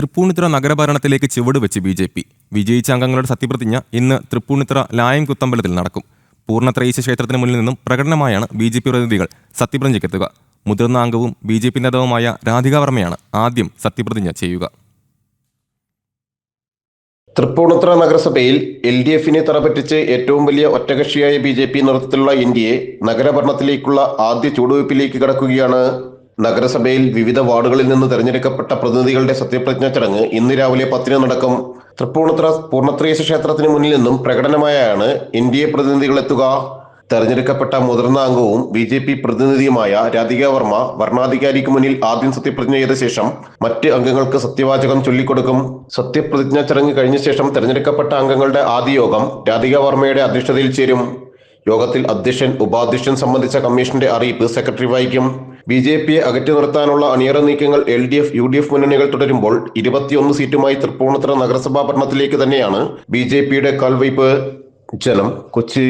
Tripunithura നഗരഭരണത്തിലേക്ക് ചുവടുവെച്ച് BJP. വിജയിച്ച അംഗങ്ങളുടെ സത്യപ്രതിജ്ഞ ഇന്ന് തൃപ്പൂണിത്തുറ ലായം കുത്തമ്പലത്തിൽ നടക്കും. പൂർണ്ണത്രയീശ ക്ഷേത്രത്തിന് മുന്നിൽ നിന്നും പ്രകടനമായാണ് ബി.ജെ.പി. പ്രതിനിധികൾ സത്യപ്രതിജ്ഞയ്ക്കെത്തുക. മുതിർന്ന അംഗവും ബി.ജെ.പി. നേതാവുമായ രാധിക വർമ്മയാണ് ആദ്യം സത്യപ്രതിജ്ഞ ചെയ്യുക. തൃപ്പൂണിത്തുറ നഗരസഭയിൽ LDF-നെ തറപറ്റിച്ച് ഏറ്റവും വലിയ ഒറ്റകക്ഷിയായ ബി.ജെ.പി. നേതൃത്വത്തിലുള്ള NDA നഗരഭരണത്തിലേക്കുള്ള ആദ്യ ചുവടുവയ്പിലേക്ക് കടക്കുകയാണ്. നഗരസഭയിൽ വിവിധ വാർഡുകളിൽ നിന്ന് തെരഞ്ഞെടുക്കപ്പെട്ട പ്രതിനിധികളുടെ സത്യപ്രതിജ്ഞ ചടങ്ങ് ഇന്ന് രാവിലെ 10-ന് നടക്കും. തൃപ്പൂണിത്തുറ പൂർണ്ണത്രയീശ ക്ഷേത്രത്തിന് മുന്നിൽ നിന്നും പ്രകടനമായാണ് NDA പ്രതിനിധികൾ എത്തുക. തെരഞ്ഞെടുക്കപ്പെട്ട മുതിർന്ന അംഗവും ബി.ജെ.പി. പ്രതിനിധിയുമായ രാധിക വർമ്മ വരണാധികാരിക്ക് മുന്നിൽ ആദ്യം സത്യപ്രതിജ്ഞ ചെയ്ത ശേഷം മറ്റ് അംഗങ്ങൾക്ക് സത്യവാചകം ചൊല്ലിക്കൊടുക്കും. സത്യപ്രതിജ്ഞ ചടങ്ങ് കഴിഞ്ഞ ശേഷം തെരഞ്ഞെടുക്കപ്പെട്ട അംഗങ്ങളുടെ ആദ്യ യോഗം രാധിക വർമ്മയുടെ അധ്യക്ഷതയിൽ ചേരും. യോഗത്തിൽ അധ്യക്ഷൻ, ഉപാധ്യക്ഷൻ സംബന്ധിച്ച കമ്മീഷന്റെ അറിയിപ്പ് സെക്രട്ടറി വായിക്കും. ബി.ജെ.പിയെ അകറ്റി നിർത്താനുള്ള അണിയറ നീക്കങ്ങൾ LDF, UDF മുന്നണികൾ തുടരുമ്പോൾ 21 സീറ്റുമായി തൃപ്പൂണിത്തുറ നഗരസഭാ ഭരണത്തിലേക്ക് തന്നെയാണ് ബി.ജെ.പിയുടെ കാൽവയ്പ്. ജനം, കൊച്ചി.